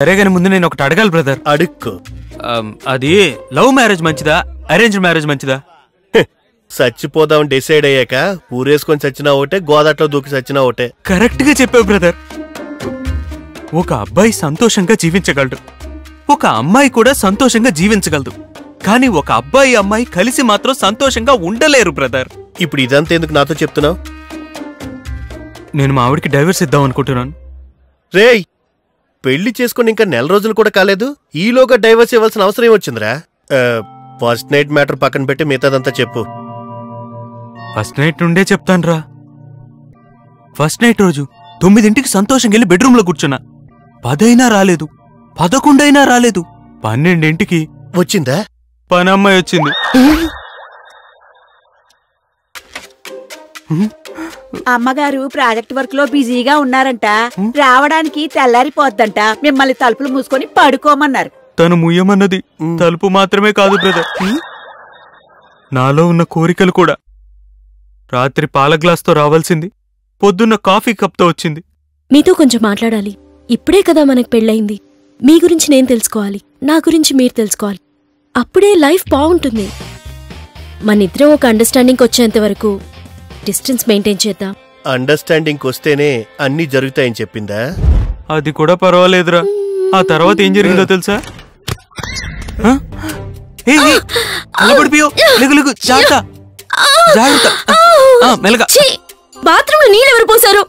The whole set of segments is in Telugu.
సరే గాని ముందు నేను ఒకటి అడగాలి బ్రదర్. అడుక్కో. అది లవ్ మ్యారేజ్ మంచిదా అరేంజ్ మ్యారేజ్ మంచిదా? చచ్చిపోదాం డిసైడ్ అయ్యాక ఊరేసుకొని చచ్చినా ఒకటే, గోదాట్లో దూకి చచ్చినా ఒకటే. కరెక్ట్ గా చెప్పావు బ్రదర్. ఒక అబ్బాయి సంతోషంగా జీవించగలడు, ఒక అమ్మాయి కూడా సంతోషంగా జీవించగలదు. కానీ ఒక అబ్బాయి అమ్మాయి కలిసి మాత్రం సంతోషంగా ఉండలేరు బ్రదర్. ఇప్పుడు ఇదంతా ఎందుకు నాతో చెప్తున్నావు? నేను మా ఆవిడికి డైవర్స్ ఇద్దాం అనుకుంటున్నాను. రేయ్, పెళ్లి చేసుకుని ఇంకా నెల రోజులు కూడా కాలేదు, ఈలోగా డైవర్స్ ఇవ్వాల్సిన అవసరం ఏమొచ్చిందిరా? ఫస్ట్ నైట్ మ్యాటర్ పక్కన పెట్టి మిగతాదంతా చెప్పు. ఫస్ట్ నైట్ నుండే చెప్తాను రా. ఫస్ట్ నైట్ రోజు 9ంటికి సంతోషంగా వెళ్ళి బెడ్రూమ్ లో కూర్చున్నా. 10 అయినా రాలేదు, 11 అయినా రాలేదు. 12ంటికి వచ్చిందా? పనమ్మాయి వచ్చింది. అమ్మగారు ప్రాజెక్ట్ వర్క్ లో బిజీగా ఉన్నారంట, రావడానికి తెల్లారిపోద్దంట. మిమ్మల్ని తలుపులు మూసుకొని పడుకోమన్నారు. తను ముయ్యమన్నది తలుపు మాత్రమే కాదు బ్రదర్, నాలో ఉన్న కోరికలు కూడా. రాత్రి పాల గ్లాస్తో రావాల్సింది పొద్దున్న కాఫీ కప్తో వచ్చింది. మీతో కొంచెం మాట్లాడాలి. ఇప్పుడే కదా మనకు పెళ్ళయింది. మీ గురించి నేను తెలుసుకోవాలి, నా గురించి మీరు తెలుసుకోవాలి. అప్పుడే లైఫ్ బాగుంటుంది. మనిద్దరం ఒక అండర్స్టాండింగ్ వచ్చేంత వరకు డిస్టెన్స్ మెయింటైన్ చేద్దాం. అండర్స్టాండింగ్ వస్తేనే అన్ని జరుగుతాయని చెప్పిందా? అది కూడా పర్వాలేదురా. ఆ తర్వాత ఏం జరిగిందో తెలుసా? బాత్రూమ్ లో నీళ్ళెవరు పోసారు?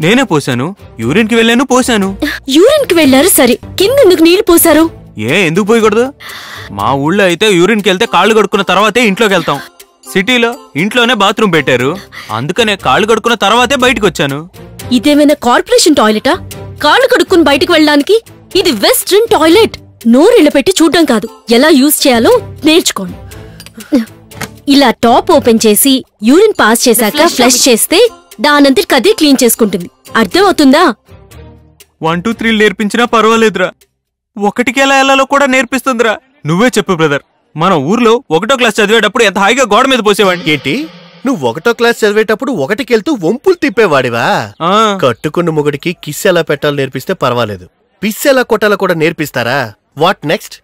నేనే పోసాను. యూరిన్ కి వెళ్ళాను, పోసాను. యూరిన్ కి వెళ్లారు సరే, కిందెందుకు నీళ్లు పోసారు? ఎందుకు పోయకూడదు? మా ఊళ్ళో అయితే యూరిన్ కి వెళ్తే కాళ్ళు కడుక్కున్న తర్వాతే ఇంట్లోకి వెళ్తాం. సిటీలో ఇంట్లోనే బాత్రూమ్ పెట్టారు, అందుకనే కాళ్ళు కడుక్కున్న తర్వాతే బయటకు వచ్చాను. ఇదేమైనా కార్పొరేషన్ టాయిలెటా? కాళ్ళు కడుక్కుని బయటకు వెళ్ళడానికి? ఇది వెస్ట్రన్ టాయిలెట్. నోరిళ్ళ పెట్టి చూడడం కాదు, ఎలా యూజ్ చేయాలో నేర్చుకోండి. ఇలా టాప్ ఓపెన్ చేసి యూరిన్ పాస్ చేశాక ఫ్లష్ చేస్తే దానంతటికి అదే క్లీన్ చేసుకుంటుంది. అర్థం అవుతుందా? 1 2 3 నేర్పించినా పర్వాలేదురా, 1కి ఎలా వెళ్ళాలో కూడా నేర్పిస్తుందిరా. నువ్వే చెప్పు బ్రదర్, మన ఊర్లో 1వ క్లాస్ చదివేటప్పుడు ఎంత హాయిగా గోడ మీద పోసేవాడిని. ఏంటి, నువ్వు 1వ క్లాస్ చదివేటప్పుడు 1కి వెళ్తూ వంపులు తిప్పేవాడివా? కట్టుకున్న మొగుడికి కిస్ ఎలా పెట్టాలో నేర్పిస్తే పర్వాలేదు, పిస్ ఎలా కొట్టాలో కూడా నేర్పిస్తారా? What next?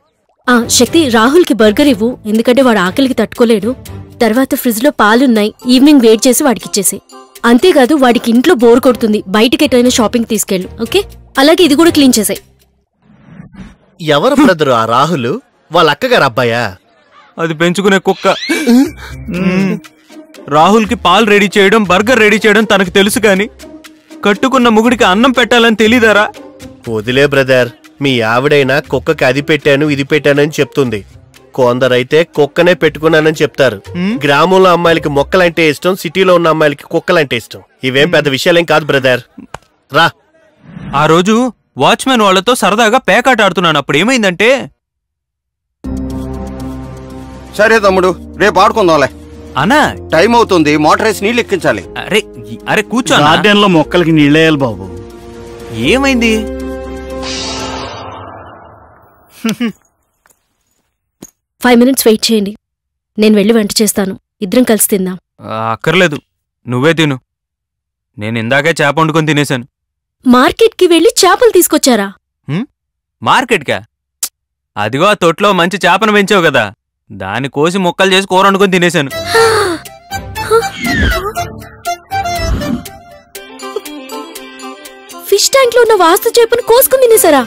శక్తి, రాహుల్ కి బర్గర్ ఇవ్వు, ఎందుకంటే వాడు ఆకలికి తట్టుకోలేడు. తర్వాత ఫ్రిడ్జ్ లో పాలున్నాయి, ఈవినింగ్ వెయిట్ చేసి వాడికిచ్చేసి. అంతేకాదు, వాడికి ఇంట్లో బోర్ కొడుతుంది, బయటికి ఎటైనా షాపింగ్ తీసుకెళ్ళు. ఓకే, అలాగే ఇది కూడా క్లీన్ చేసాయి. ఎవరు బ్రదరు ఆ రాహుల్? వాళ్ళ అక్కగారు అబ్బాయా? అది పెంచుకునే కుక్క. రాహుల్ కి పాలు రెడీ చేయడం, బర్గర్ రెడీ చేయడం తనకు తెలుసు, కాని కట్టుకున్న ముగుడికి అన్నం పెట్టాలని తెలీదారా? వదిలే బ్రదర్, మీ ఆవిడైనా కుక్కకి అది పెట్టాను ఇది పెట్టానని చెప్తుంది, కొందరైతే కుక్కనే పెట్టుకున్నానని చెప్తారు. గ్రామంలో అమ్మాయిలకి మొక్కలంటే ఇష్టం, సిటీలో ఉన్న అమ్మాయిలకి కుక్కలంటే ఇష్టం. ఇవేం పెద్ద విషయాలేం కాదు బ్రదర్. రా. ఆ రోజు వాచ్మెన్ వాళ్లతో సరదాగా పేకాట ఆడుతున్నాను. అప్పుడు ఏమైందంటే, సరే తమ్ముడు, రేపు ఆడుకుందాంలే. అన్నా టైం అవుతుంది, మోటార్ వేసి నీళ్ళు ఎక్కించాలి. అరే అరే కూర్చో. గార్డెన్ లో మొక్కలకి నీళ్ళేయాలి బాబు. ఏమైంది? 5 minutes వెయిట్ చేయండి, నేను వెళ్ళి వంట చేస్తాను, ఇద్దరం కలిసి తిందాం. అక్కర్లేదు, నువ్వే తిను. నేను ఇందాకే చేప వండుకొని తినేశాను. మార్కెట్కి వెళ్ళి చేపలు తీసుకొచ్చారా? మార్కెట్కా? అదిగో ఆ తొట్లో మంచి చేపను పెంచావు కదా, దాన్ని కోసి ముక్కలు చేసి కూర వండుకొని తినేశాను. ఫిష్ ట్యాంక్ లో ఉన్న వాస్తు చేపను కోసుకుని తినేసారా?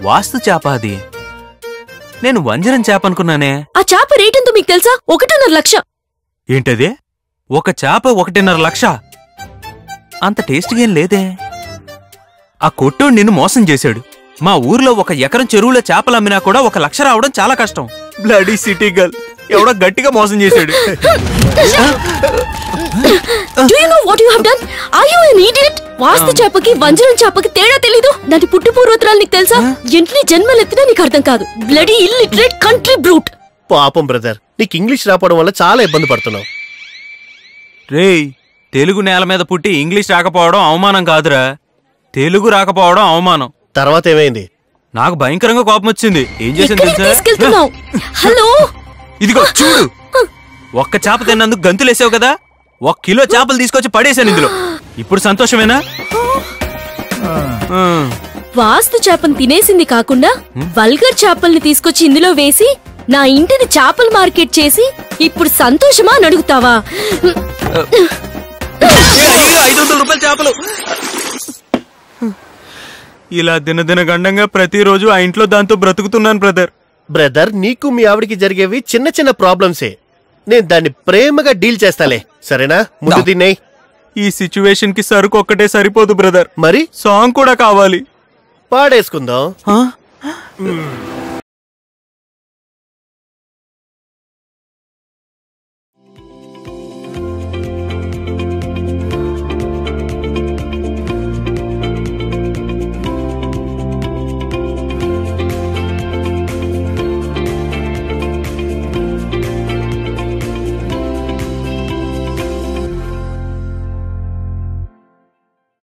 వాస్తు చేప అది? నేను వంజరం చేప అనుకున్నానే. ఆ చేప రేట్ ఎంతో మీకు తెలుసా? 1.5 లక్ష. ఏంటది? ఒక చేప 1.5 లక్ష? అంత టేస్ట్గా ఏం లేదే. ఆ కొట్టోడు నిన్ను మోసం చేశాడు. మా ఊర్లో 1 ఎకరం చెరువులో చేపలు అమ్మినా కూడా 1 లక్ష రావడం చాలా కష్టం. బ్లడీ సిటీ గర్ల్ ఎవడో గట్టిగా మోసం చేశాడు. Do you know what you have done? Are you an idiot? వాస్తు చేపకి వంజరం చేపకి తేడా తెలీదు? దాని పుట్టు పూర్వోత్తరాలు నీకు తెలుసా? ఎన్ని జన్మలెత్తినా నీకు అర్థం కాదు. Bloody illiterate country brute. పాపం బ్రదర్, నీకు ఇంగ్లీష్ రాపడం వల్ల చాలా ఇబ్బంది పడుతున్నావు. రేయ్, తెలుగు నేల మీద పుట్టి ఇంగ్లీష్ రాకపోవడం అవమానం కాదురా, తెలుగు రాకపోవడం అవమానం. తర్వాత ఏమైంది? నాకు భయంకరంగా కోపం వచ్చింది. ఏం చేసింది తెలుసా? హలో, ఇదిగో చూడు, 1 చేప తిన్నందుకు గంతులేసావు కదా, 1 కిలో చేపలు తీసుకొచ్చి పడేశాను ఇందులో. ఇప్పుడు సంతోషమేనా? వాస్తు చేపను తినేసింది కాకుండా వల్గర్ చేపల్ని తీసుకొచ్చి ఇందులో వేసి నా ఇంటిని చేపల మార్కెట్ చేసి ఇప్పుడు సంతోషమా అని అడుగుతావా? 500 రూపాయల చేపలు. ఇలా దినదిన గండంగా ప్రతిరోజు ఆ ఇంట్లో దాంతో బ్రతుకుతున్నాను బ్రదర్. బ్రదర్, నీకు మీ ఆవిడికి జరిగేవి చిన్న చిన్న ప్రాబ్లమ్సే. నేను దాన్ని ప్రేమగా డీల్ చేస్తాలే, సరేనా? ముందు తినేయ్. ఈ సిచ్యువేషన్ కి సరుకు ఒక్కటే సరిపోదు బ్రదర్, మరి సాంగ్ కూడా కావాలి. పాడేసుకుందాం.